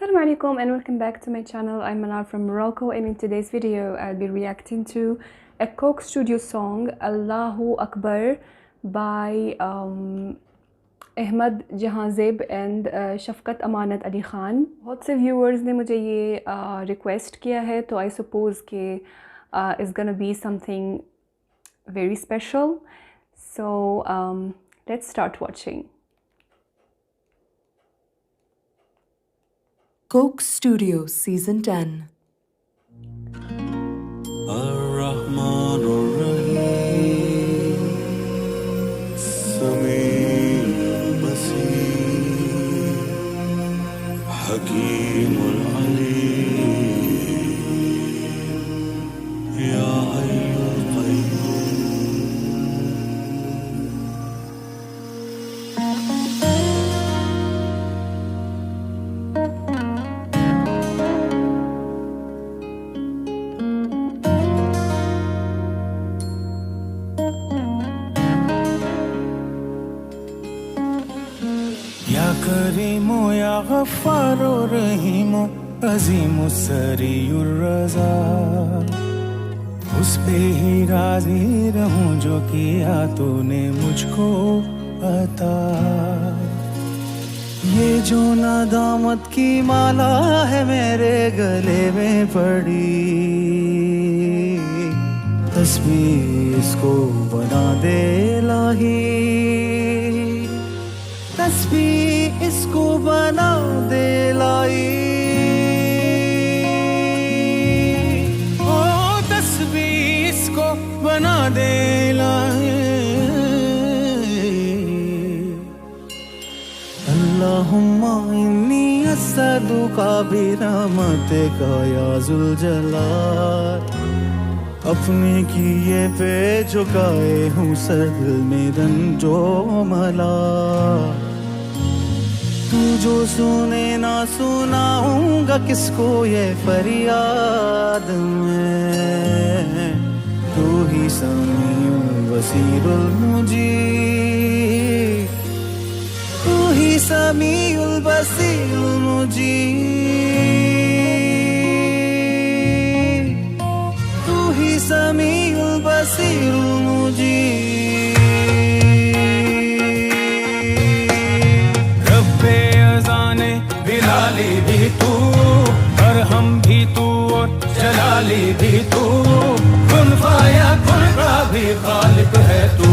Assalamu alaikum and welcome back to my channel. I'm Manar from Morocco, and in today's video I'll be reacting to a Coke Studio song Allahu Akbar by Ahmed Jahazeb and Shafqat Amanat Ali Khan. बहुत से viewers ने मुझे ये request किया है, तो I suppose कि it's gonna be something very special. So let's start watching. Coke Studio Season 10. Ar-Rahman Ar-Rahim, Samir Basir, Hakim Al-Alim, Ya Hayyul Qayyum. या करीमो या गफ्फारो रहीमो अजीमो सरीउर रज़ा, उस पे ही राज़ी रहूं जो किया तूने मुझको अता। ये जो नादामत की माला है मेरे गले में पड़ी, तस्बीह इसको बना दे लाही, तस्बीह इसको बना दे लाई। ओ तस्बीह इसको बना दे लाई। अल्लाहुम्मा इन्नी अस्सअलुका बिरहमतिका या जुल जलाल, अपने किए पे झुकाए हूँ सर में रंजो मला। तू जो सुने ना सुनाऊंगा किसको ये फरियाद में, तू ही समीउल बसीरुल मुजीब, तू ही समीउल बसीरुल मुजीब, तू ही समीउल बसीरुल मुजीब। बिलाली भी तू और हम भी तू और जलाली भी तू, कुन फाया कुन का भी खालिक है तू।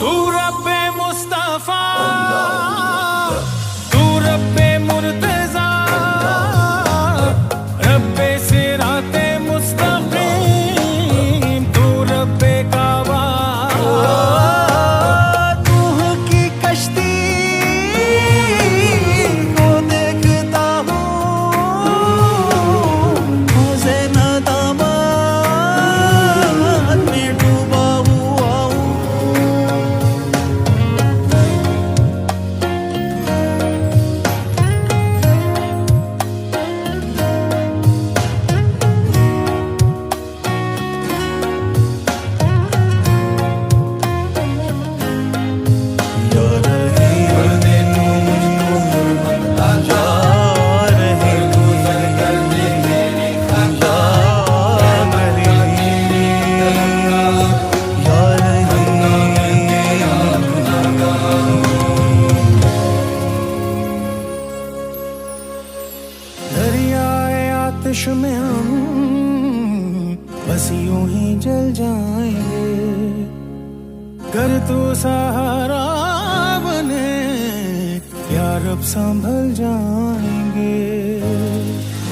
तू रब्बे मुस्तफा, तू रब्बे मुर्तजा, रब्बे सिराते मुस्तकीम, तू रब्बे काबा। में हम बस यूं ही जल जाएंगे, कर तू सहारा बने या रब संभल जाएंगे।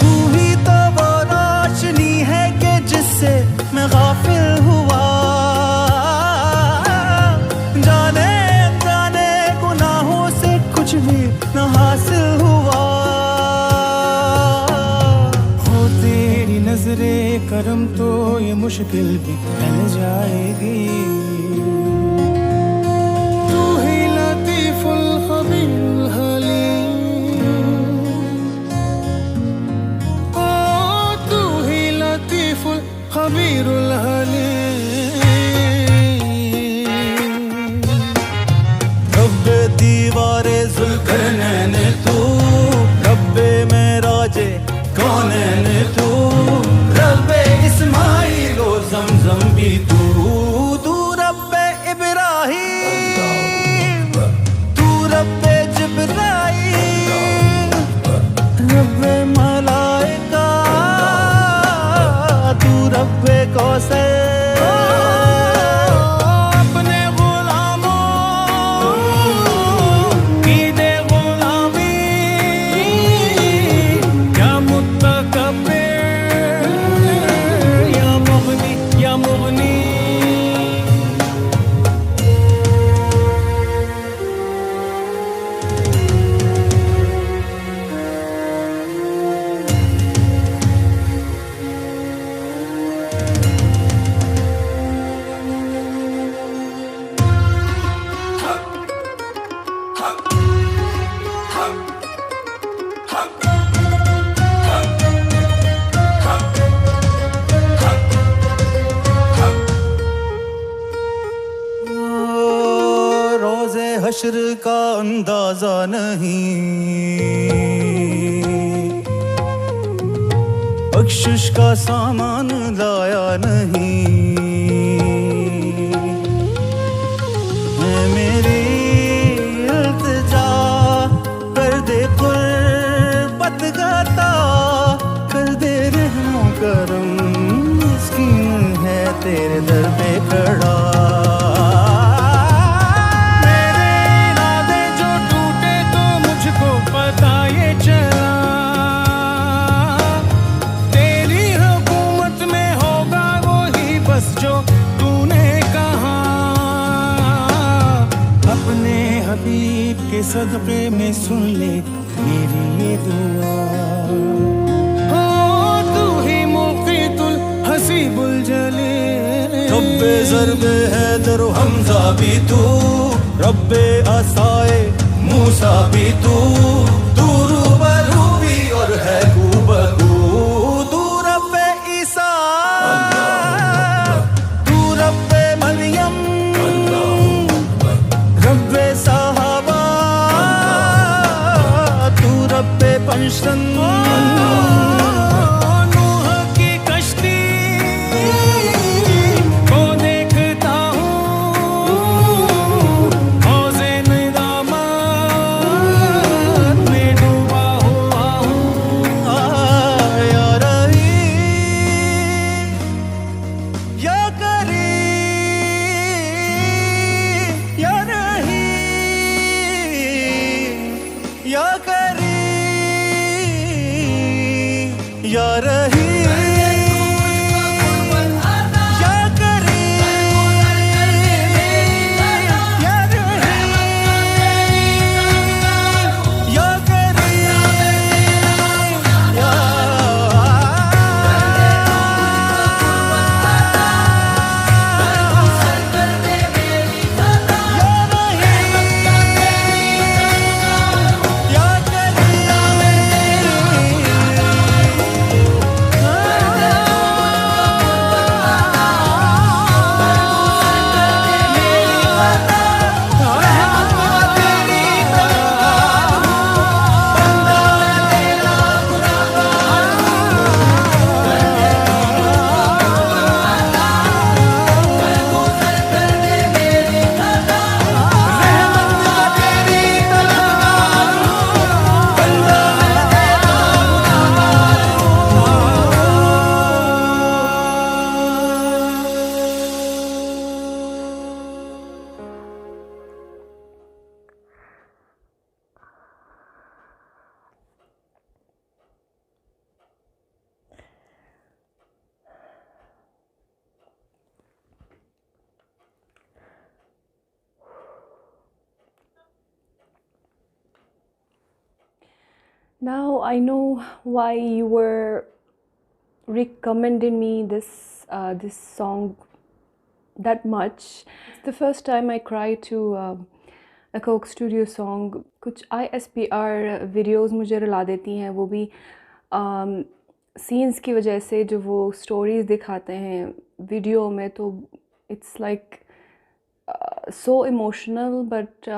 तू ही तो वो रोशनी है कि जिससे मैं गाफिल हुआ, जाने जाने गुनाहों से कुछ भी न हासिल हुआ। नज़रे करम तो ये मुश्किल भी टल जाएगी। तू ही लतीफुल खबीरुल हलीम, ओ तू ही लतीफुल खबीरुल हलीम। रब्बे दीवारे ज़ुल्क़रनैन तू, रब्बे मेरा हश्र का अंदाजा नहीं, बख्शिश का सामान लाया नहीं। मैं मेरी इल्तिजा कर दे कुर्बत गाता, कर दे रहमो करम, मिस्कीन है तेरे दर पे खड़ा। मेरे इरादे जो टूटे तो मुझको पता ये चला, तेरी हुकूमत में होगा वो ही बस जो तूने कहा। अपने हबीब के सदक़े में सुन ले मेरी ये दुआ। ओ तू ही मुक़ीतुल हसीबुल जलील, रब्बे ज़र्बे हैदर हमज़ा भी तू, रब्बे असाए मूसा भी तू, तू रूबरू भी और है हूबहू, तू रब्बे ईसा, तू रब्बे मरियम, रब्बे साहबा, तू रब्बे पंचतन। नूह की कश्ती को देखता हूँ, हौज़े निदामत में डूबा हुआ हूँ। या रही या करी या रही या करी या रही या करी या रही या करी या Now I know why you were recommending me this song that much. It's the first time I cry to a Coke Studio song. कुछ ISPR videos मुझे रुला देती हैं, वो भी scenes की वजह से, जो वो stories दिखाते हैं वीडियो में, तो it's like so emotional, but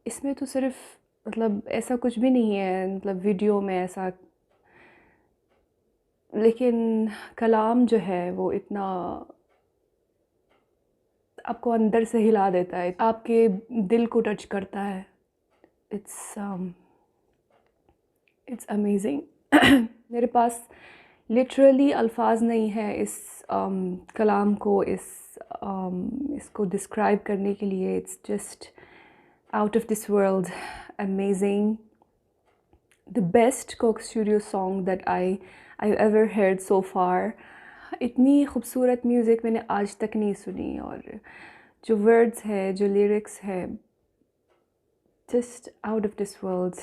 इसमें तो सिर्फ मतलब ऐसा कुछ भी नहीं है, मतलब वीडियो में ऐसा, लेकिन कलाम जो है वो इतना आपको अंदर से हिला देता है, आपके दिल को टच करता है। It's amazing. मेरे पास लिटरली अल्फाज नहीं है इस कलाम को, इसको डिस्क्राइब करने के लिए। It's just out of this world amazing, the best Coke studio song that I ever heard so far। इतनी खूबसूरत म्यूज़िक मैंने आज तक नहीं सुनी, और जो वर्ड्स है, जो लिरिक्स है, just out of this world,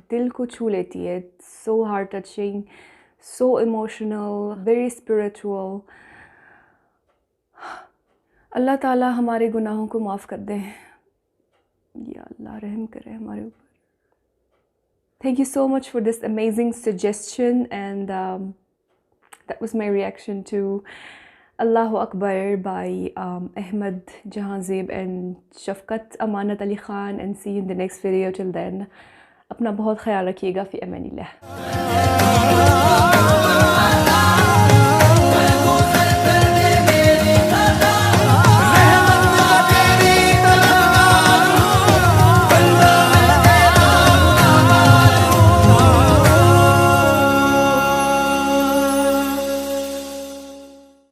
दिल को छू लेती है। So heart touching, so emotional, very spiritual. Allah Taala हमारे गुनाहों को माफ़ कर दें, या अल्लाह रहम करे हमारे ऊपर। Thank you so much for this amazing suggestion, and that was my reaction to Allahu Akbar by Ahmed Jahanzeb and Shafkat Amanat Ali Khan, and see you in the next video. Till then, अपना बहुत ख्याल रखिएगा, फ़ी अमानिल्लाह।